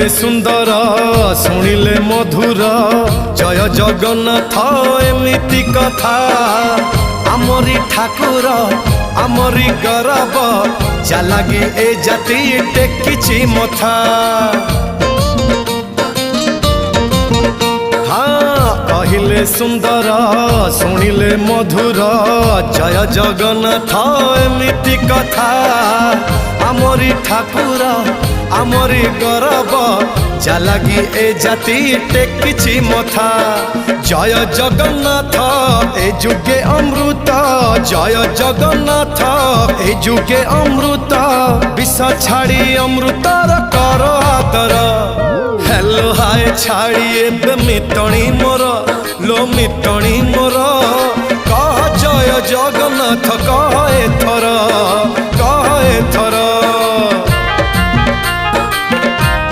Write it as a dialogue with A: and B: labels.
A: सुंदर शुणिले मधुर जय जगन्नाथ एमिति कथा आमरी ठाकुर आमरी गौरव जालागी ए जाति टेकिछि मथा। हाँ कहिले सुंदर शुणिले मधुर जय जगन्नाथ एमिति कथा आमरी ठाकुर आमरी गौरव जालागी ए जाति टेकिछि मथा। जय जगन्नाथ ए जुगे अमृत जय जगन्नाथ ए जुगे अमृत विष छाड़ी अमृतर कर आदर। हेलो हाय छाड़ी एबे मितणी मोर लो मितणी मोर कह जय जगन्नाथ कह